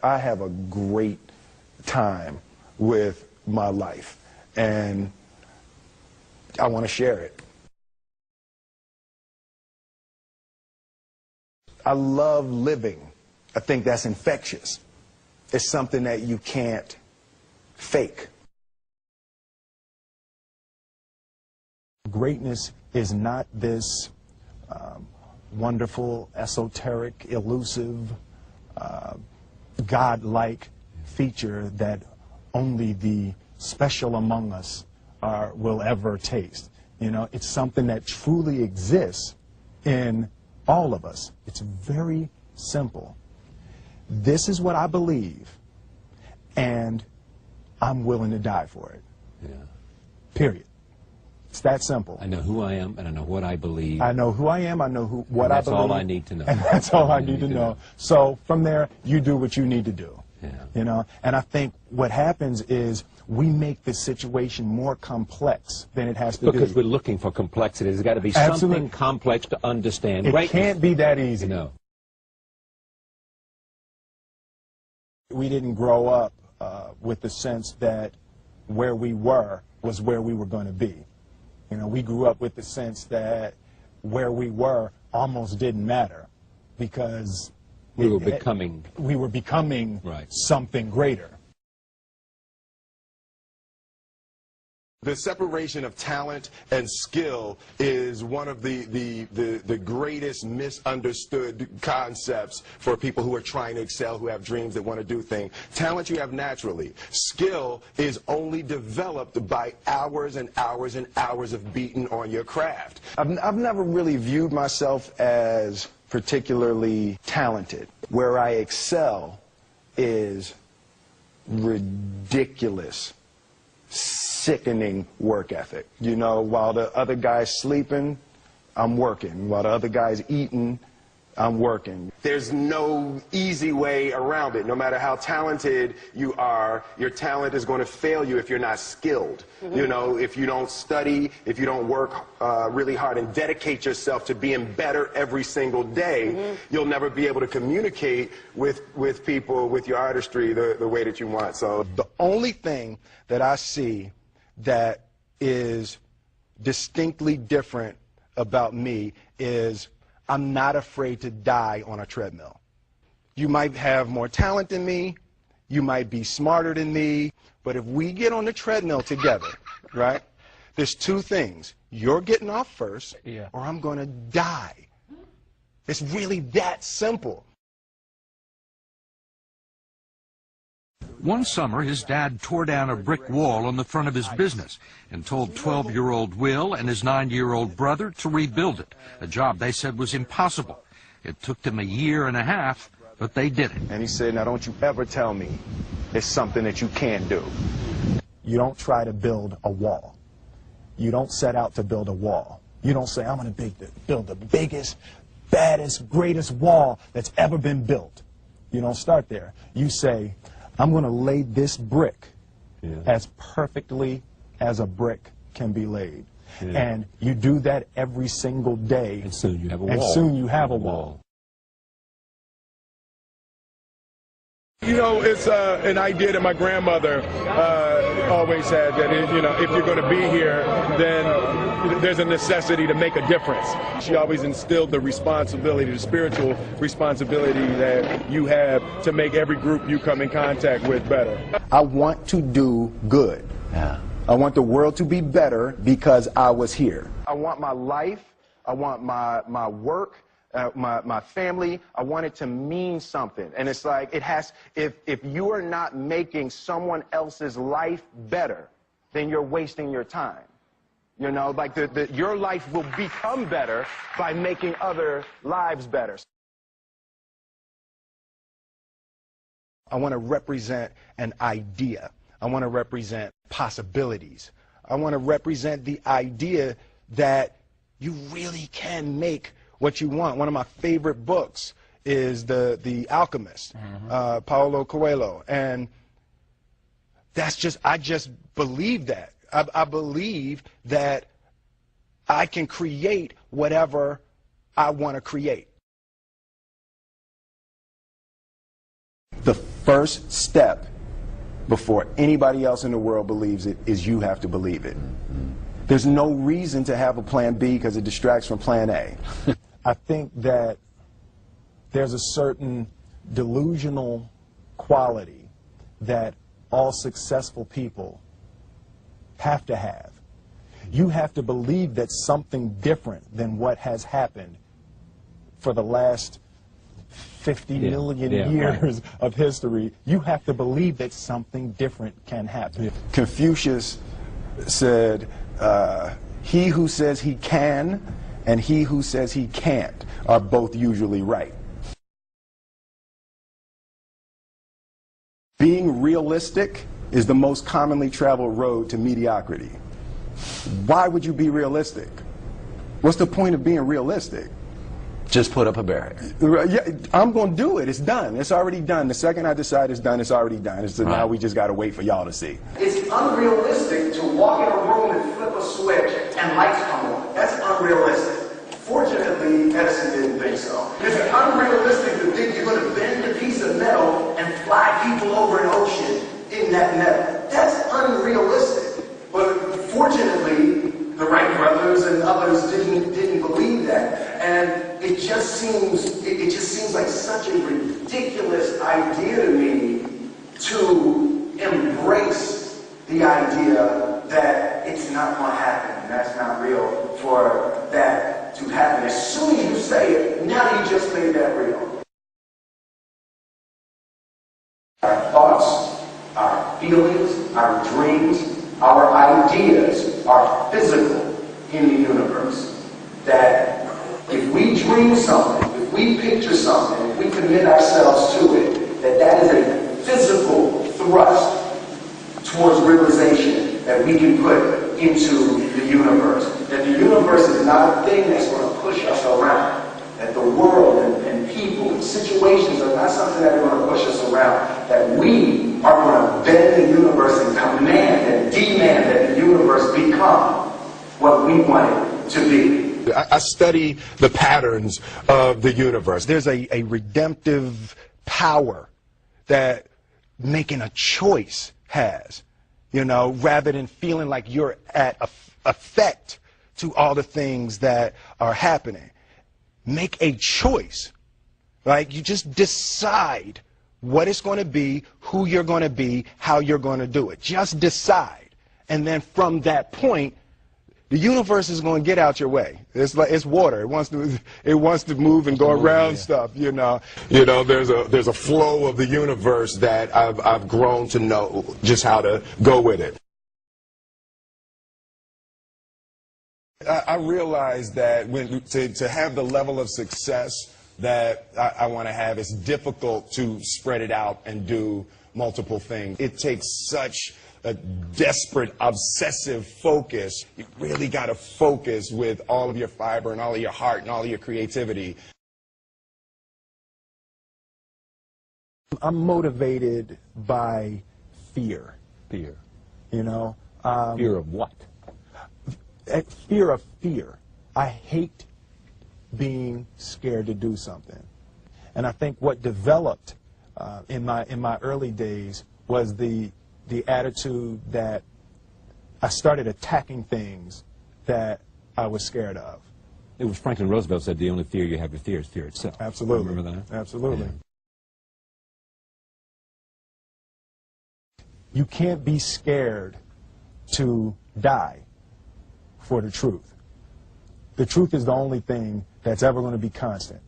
I have a great time with my life, and I want to share it. I love living. I think that's infectious. It's something that you can't fake. Greatness is not this wonderful, esoteric, elusive, God-like feature that only the special among us will ever taste. You know, it's something that truly exists in all of us. It's very simple. This is what I believe, and I'm willing to die for it. Yeah. Period. It's that simple. I know who I am, and I know what I believe. I know who I am, I know what I believe. That's all I need to know. And that's all I need to know. So from there, you do what you need to do. Yeah. You know, and I think what happens is we make the situation more complex than it has to be. Because we're looking for complexity. There's got to be something complex to understand. It can't be that easy. No. We didn't grow up with the sense that where we were was where we were going to be. You know, we grew up with the sense that where we were almost didn't matter because we were becoming right. something greater. The separation of talent and skill is one of the greatest misunderstood concepts for people who are trying to excel, who have dreams that want to do things. Talent you have naturally. Skill is only developed by hours and hours and hours of beating on your craft. I've never really viewed myself as particularly talented. Where I excel is ridiculous, sickening work ethic. You know, while the other guy's sleeping, I'm working. While the other guy's eating, I'm working. There's no easy way around it. No matter how talented you are, your talent is going to fail you if you're not skilled. You know, if you don't study, if you don't work really hard and dedicate yourself to being better every single day, you'll never be able to communicate with people, with your artistry, the way that you want. So the only thing that I see that is distinctly different about me is I'm not afraid to die on a treadmill. You might have more talent than me, you might be smarter than me, but if we get on the treadmill together, right, there's two things. You're getting off first, or I'm going to die. It's really that simple. One summer, his dad tore down a brick wall on the front of his business and told 12-year-old Will and his 9-year-old brother to rebuild it, a job they said was impossible. It took them a year and a half, but they did it. And he said, now don't you ever tell me it's something that you can't do. You don't try to build a wall. You don't set out to build a wall. You don't say, I'm going to build the biggest, baddest, greatest wall that's ever been built. You don't start there. You say, I'm going to lay this brick as perfectly as a brick can be laid. And you do that every single day. And soon you have a wall. And soon you have a wall. you know, it's an idea that my grandmother always had, that you know, if you're going to be here, then there's a necessity to make a difference. She always instilled the responsibility, the spiritual responsibility that you have to make every group you come in contact with better. I want to do good. Yeah. I want the world to be better because I was here. I want my life, I want my work, my family, I want it to mean something. And it's like, it has, if you are not making someone else's life better, then you're wasting your time. You know, like your life will become better by making other lives better. I want to represent an idea. I want to represent possibilities. I want to represent the idea that you really can make what you want. One of my favorite books is The Alchemist, Paulo Coelho. And that's just, I just believe that. I believe that I can create whatever I want to create. The first step before anybody else in the world believes it is you have to believe it. There's no reason to have a plan B because it distracts from plan A. I think that there's a certain delusional quality that all successful people have to have. You have to believe that something different than what has happened for the last 50 million years of history. You have to believe that something different can happen. Confucius said, he who says he can and he who says he can't are both usually right. Being realistic is the most commonly traveled road to mediocrity. Why would you be realistic? What's the point of being realistic? Just put up a barrier. Yeah, I'm going to do it. It's done. It's already done. The second I decide it's done, it's already done. So now we just got to wait for y'all to see. It's unrealistic to walk in a room and flip a switch and lights come on. That's unrealistic. Fortunately, Edison didn't think so. It's unrealistic to think you're going to bend a piece of metal and fly people over an ocean in that metal. That's unrealistic. But fortunately, the Wright brothers and others didn't believe that. And it just seems like such a ridiculous idea to me to embrace the idea that it's not going to happen and that's not real for that to happen. As soon as you say it, now you just made that real. Our thoughts, our feelings, our dreams, our ideas are physical in the universe. That if we dream something, if we picture something, if we commit ourselves to it, that is a physical thrust towards realization that we can put into the universe. That the universe is not a thing that's going to push us around. That the world and people and situations are not something that are going to push us around. That we are going to bend the universe and command and demand that the universe become what we want it to be. I study the patterns of the universe. There's a redemptive power that making a choice has, you know, rather than feeling like you're at effect to all the things that are happening. Make a choice, right? You just decide what it's going to be, who you're going to be, how you're going to do it. Just decide. And then from that point, the universe is going to get out your way. It's like it's water. It wants to move and go around stuff. You know. There's a flow of the universe that I've grown to know just how to go with it. I realize that to have the level of success that I want to have, it's difficult to spread it out and do multiple things. It takes such a desperate, obsessive focus. You really got to focus with all of your fiber and all of your heart and all of your creativity. I'm motivated by fear. Fear. You know? Fear of what? Fear of fear. I hate being scared to do something. And I think what developed in my early days was the attitude that I started attacking things that I was scared of. It was Franklin Roosevelt said the only fear you have to fear is fear itself. Absolutely. Remember that? Absolutely. Yeah. You can't be scared to die for the truth. The truth is the only thing that's ever going to be constant.